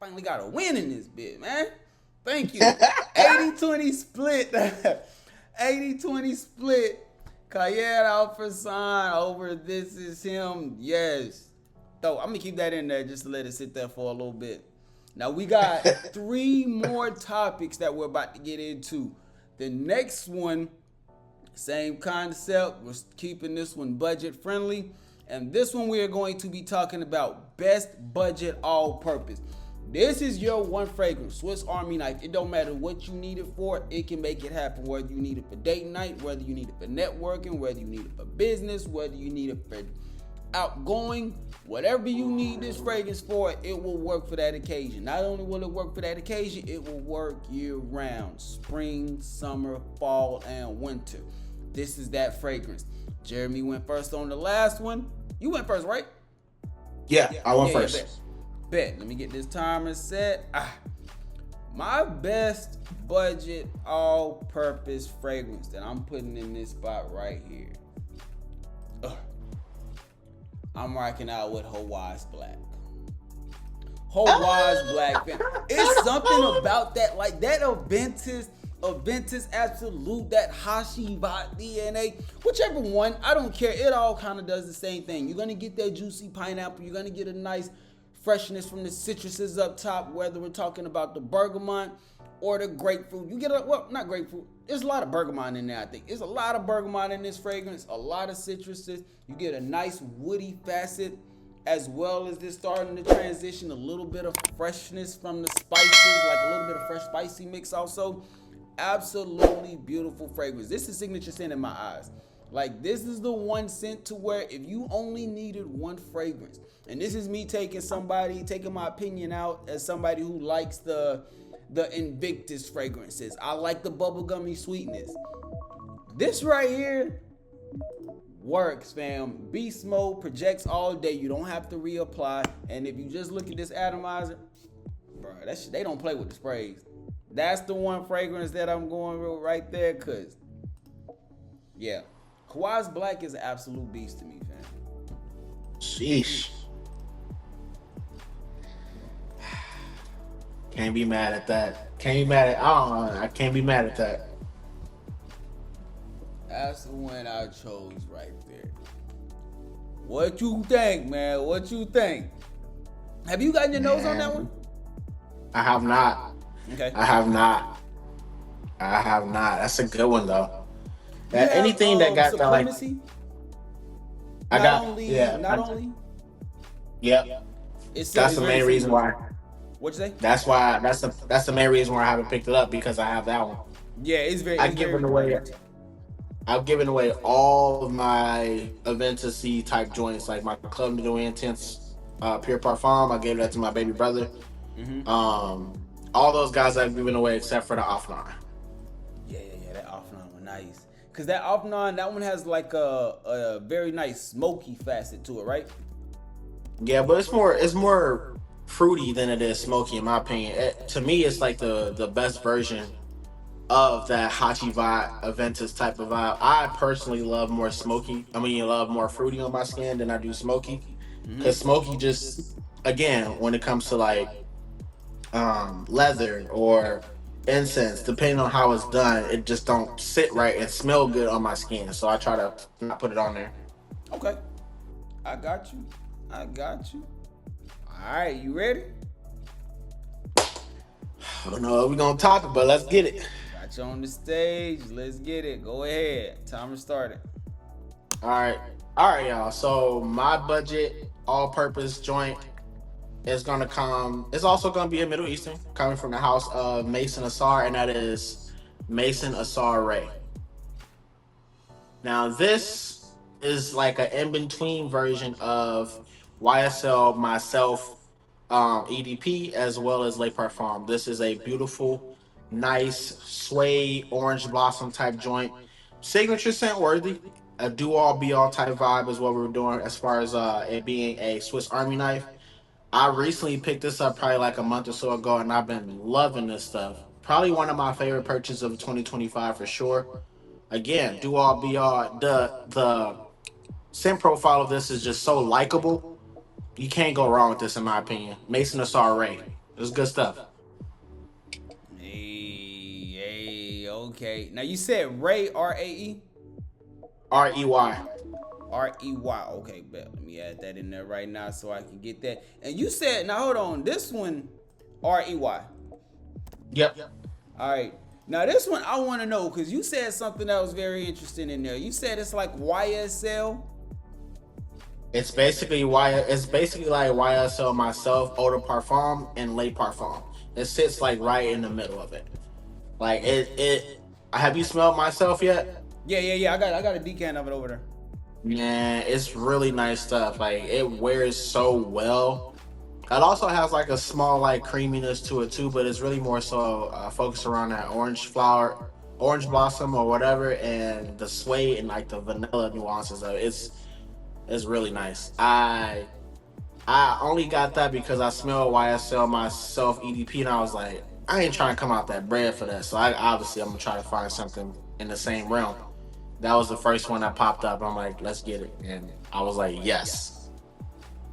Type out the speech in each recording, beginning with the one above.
finally got a win in this bit, man. Thank you. 80-20 split. 80-20 split. Kayed Alphasan over This Is Him. Yes. So I'm going to keep that in there just to let it sit there for a little bit. Now we got 3 more topics that we're about to get into. The next one, same concept. We're keeping this one budget friendly. And this one we are going to be talking about best budget all-purpose. This is your one fragrance, Swiss Army knife. It don't matter what you need it for, it can make it happen. Whether you need it for date night, whether you need it for networking, whether you need it for business, whether you need it for outgoing, whatever you need this fragrance for, it will work for that occasion. Not only will it work for that occasion, it will work year round. Spring, summer, fall, and winter. This is that fragrance. Jeremy went first on the last one. You went first, right? Yeah, I went first. Bet. Let me get this timer set. My best budget all-purpose fragrance that I'm putting in this spot right here. I'm rocking out with Hawaii's Black. Hawaii's Black. It's something about that, like that Aventus Absolute, that Hashi Vibe DNA, whichever one, I don't care. It all kind of does the same thing. You're going to get that juicy pineapple. You're going to get a nice freshness from the citruses up top, whether we're talking about the bergamot or the grapefruit. You get not grapefruit. There's a lot of bergamot in there, I think. There's a lot of bergamot in this fragrance, a lot of citruses. You get a nice woody facet, as well as this starting to transition a little bit of freshness from the spices, like a little bit of fresh spicy mix also. Absolutely beautiful fragrance. This is signature scent in my eyes. Like, this is the one scent to where if you only needed one fragrance, and this is me taking my opinion out as somebody who likes the Invictus fragrances. I like the bubblegummy sweetness. This right here works, fam. Beast mode, projects all day. You don't have to reapply. And if you just look at this atomizer, bro, they don't play with the sprays. That's the one fragrance that I'm going with right there, cause yeah, Hawaii's Black is an absolute beast to me, fam. Sheesh. Can't be mad at that. I can't be mad at that. That's the one I chose right there. What you think, man? What you think? Have you gotten your nose on that one? I have not. Okay. I have not. That's a good one though. Anything that got that, like, I got not only. Yep. That's the main reason why. What'd you say? That's why. That's the main reason why I haven't picked it up, because I have that one. Yeah, it's very. I've given away all of my Aventus type joints, like my Club de Intense Pure Parfum. I gave that to my baby brother. Mm-hmm. All those guys I've given away except for the Offline. Yeah, that Offline one nice. Cause that Offline, that one has like a very nice smoky facet to it, right? Yeah, but it's more fruity than it is smoky, in my opinion. To me, it's like the best version of that Hachi vibe, Aventus type of vibe. I personally love more love more fruity on my skin than I do smoky. Because smoky just, again, when it comes to like leather or incense, depending on how it's done, it just don't sit right and smell good on my skin. So I try to not put it on there. Okay. I got you. All right, you ready? I don't know what we're going to talk about, but let's get it. Got you on the stage. Let's get it. Go ahead. Timer started. All right, y'all. So my budget all-purpose joint is going to come. It's also going to be a Middle Eastern, coming from the house of Mason Asar, and that is Mason Asar Ray. Now, this is like an in-between version of YSL Myself EDP, as well as Le Parfum. This is a beautiful, nice, suede, orange blossom type joint. Signature scent worthy. A do-all, be-all type vibe is what we were doing as far as it being a Swiss Army knife. I recently picked this up probably like a month or so ago, and I've been loving this stuff. Probably one of my favorite purchases of 2025 for sure. Again, do-all, be-all. The scent profile of this is just so likable. You can't go wrong with this, in my opinion. Mason Asar Ray. It's good stuff. Hey, okay. Now you said Ray, R-A-E? REY. R-E-Y. Okay, bet. Let me add that in there right now so I can get that. And you said, now hold on, this one, R-E-Y. Yep. All right. Now this one I want to know because you said something that was very interesting in there. You said it's like YSL. It's basically like YSL myself, Eau de Parfum, and Le Parfum. It sits like right in the middle of it. Like it. Have you smelled myself yet? Yeah. I got a decan of it over there. Man, it's really nice stuff. Like it wears so well. It also has like a small like creaminess to it too, but it's really more so focused around that orange flower, orange blossom or whatever, and the suede and like the vanilla nuances of it. It's really nice. I only got that because I smelled YSL myself EDP, and I was like, I ain't trying to come out that bread for that. So I'm gonna try to find something in the same realm. That was the first one that popped up. I'm like, let's get it, and I was like, yes.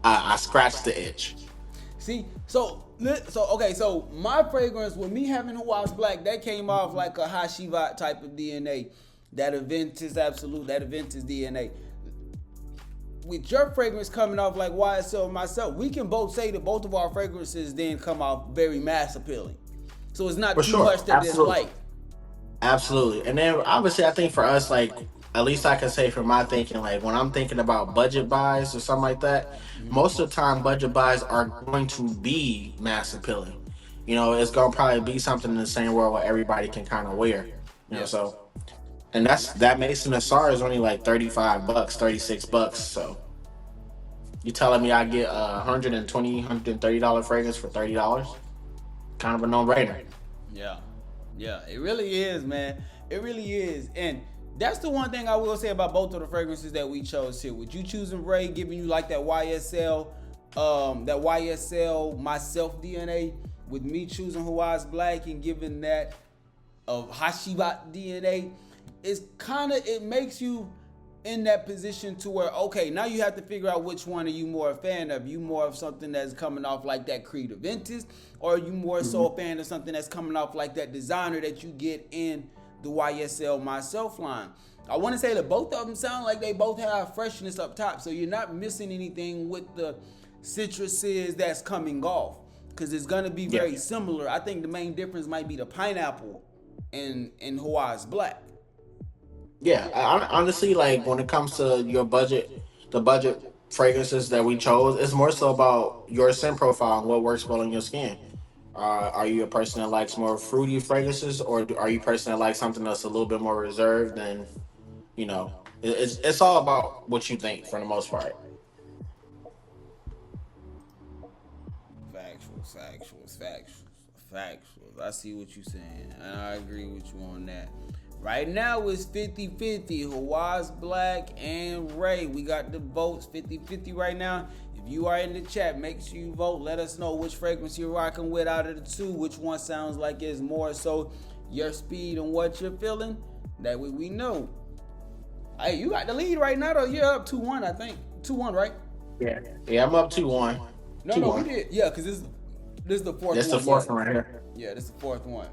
I scratched the itch. See, so my fragrance with me having Hawaii's Black, that came off like a Hashivat type of DNA. That Aventus Absolute, that Aventus DNA. With your fragrance coming off like YSL myself, we can both say that both of our fragrances then come off very mass appealing. So it's not For too sure. much that is Absolutely. like. Absolutely. And then obviously I think for us, like at least I can say for my thinking, like when I'm thinking about budget buys or something like that, most of the time budget buys are going to be mass appealing. You know, it's gonna probably be something in the same world where everybody can kind of wear. You know, Yeah. so and that Mason Asar is only like $35, $36. So you telling me I get a $130 fragrance for $30? Kind of a no brainer. Yeah. Yeah, it really is, man. It really is. And that's the one thing I will say about both of the fragrances that we chose here. With you choosing Ray, giving you like that YSL myself DNA, with me choosing Hawaii's Black and giving that of Hashibat DNA, it makes you in that position to where, okay, now you have to figure out which one are you more a fan of. You more of something that's coming off like that Creed Aventus, or are you more so a fan of something that's coming off like that designer that you get in the YSL myself line. I want to say that both of them sound like they both have freshness up top, so you're not missing anything with the citruses that's coming off, because it's going to be very similar. I think the main difference might be the pineapple in Hawaii's Black. Yeah, honestly, like when it comes to your budget, the budget fragrances that we chose, it's more so about your scent profile and what works well in your skin. Are you a person that likes more fruity fragrances, or are you a person that likes something that's a little bit more reserved? And you know, it's all about what you think for the most part. Factuals. I see what you're saying, and I agree with you on that. Right now it's 50-50, Hawaii's Black and Ray. We got the votes 50-50 right now. If you are in the chat, make sure you vote. Let us know which fragrance you're rocking with out of the two. Which one sounds like it's more so your speed and what you're feeling. That way we know. Hey, you got the lead right now though. You're up 2-1, I think. 2-1, right? Yeah, I'm up 2-1. No, we did. Yeah, because this is the fourth one. That's the fourth one right here. Yeah, this is the fourth one.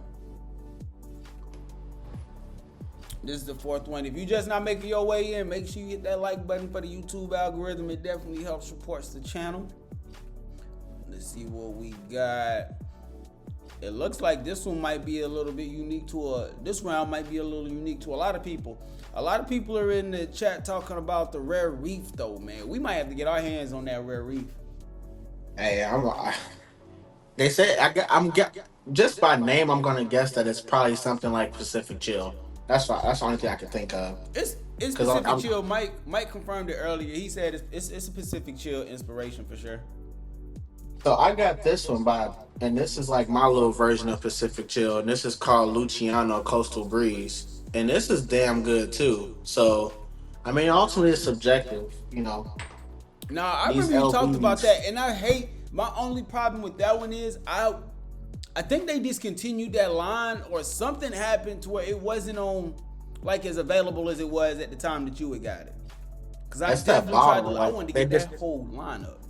This is the fourth one. If you're just not making your way in, make sure you hit that like button for the YouTube algorithm. It definitely helps supports the channel. Let's see what we got. It looks like this one might be a little bit unique this round might be a little unique to a lot of people. A lot of people are in the chat talking about the Rare Reef though, man. We might have to get our hands on that Rare Reef. Hey, they say just by name, I'm gonna guess that it's probably something like Pacific Chill. That's the only thing I can think of. It's Pacific Chill. Mike confirmed it earlier. He said it's a Pacific Chill inspiration for sure. So I got this one and this is like my little version of Pacific Chill, and this is called Luciano Coastal Breeze, and this is damn good too. So, I mean, ultimately it's subjective, you know. Nah, I remember you talked about that, and my only problem with that one is I think they discontinued that line, or something happened to where it wasn't on like as available as it was at the time that you had got it. Because I definitely I wanted to get that whole line up.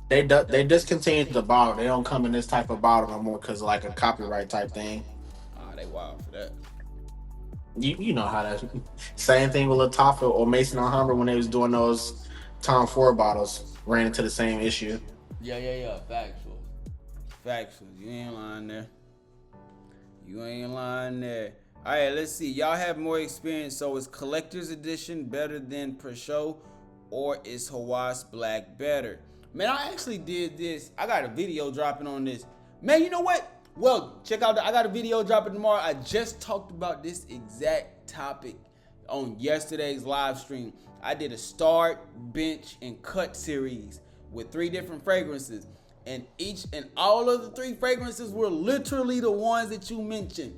They discontinued the bottle. They don't come in this type of bottle no more because like a copyright type thing. Ah, they wild for that. You know how that. Same thing with Lattafa or Mason and Humber when they was doing those Tom Ford bottles. Ran into the same issue. Yeah. Factual. Factual. You ain't lying there. You ain't lying there. All right, let's see. Y'all have more experience. So is collector's edition better than per show, or is Hawass Black better? Man, I actually did this. I got a video dropping on this. Man, you know what? Well, check out. I got a video dropping tomorrow. I just talked about this exact topic on yesterday's live stream. I did a start, bench, and cut series with 3 different fragrances. And all of the 3 fragrances were literally the ones that you mentioned.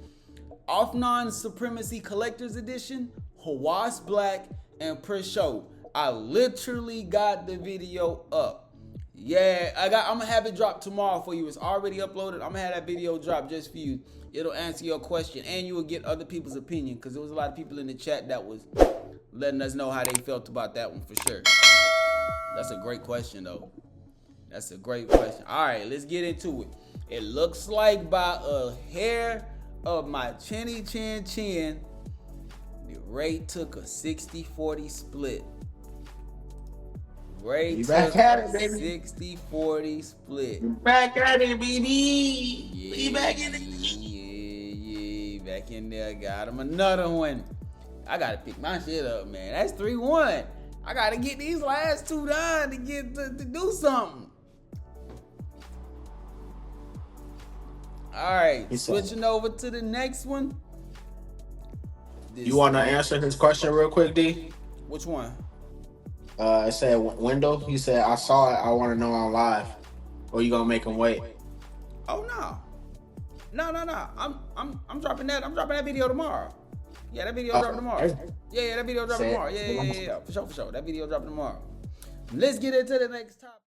Offnon Supremacy Collector's Edition, Hawass Black, and Per Show. I literally got the video up. Yeah, I'm gonna have it drop tomorrow for you. It's already uploaded. I'm gonna have that video drop just for you. It'll answer your question, and you will get other people's opinion, because there was a lot of people in the chat that was letting us know how they felt about that one for sure. That's a great question though. That's a great question. All right, let's get into it. It looks like by a hair of my chinny chin, the Ray took a 60-40 split. Ray took a 60-40 split. You back at it, baby. Yeah, We back in it. Yeah, back in there. Got him another one. I gotta pick my shit up, man. That's 3-1. I gotta get these last 2 done to do something. All right, switching over to the next one. You want to answer his question real quick, D? Which one? It said window. He said, "I saw it. I want to know I'm live." Or you gonna make him wait? Oh no. I'm dropping that. I'm dropping that video tomorrow. Yeah, that video dropping tomorrow. Yeah, that video dropping tomorrow. Yeah. For sure. That video dropping tomorrow. Let's get into the next topic.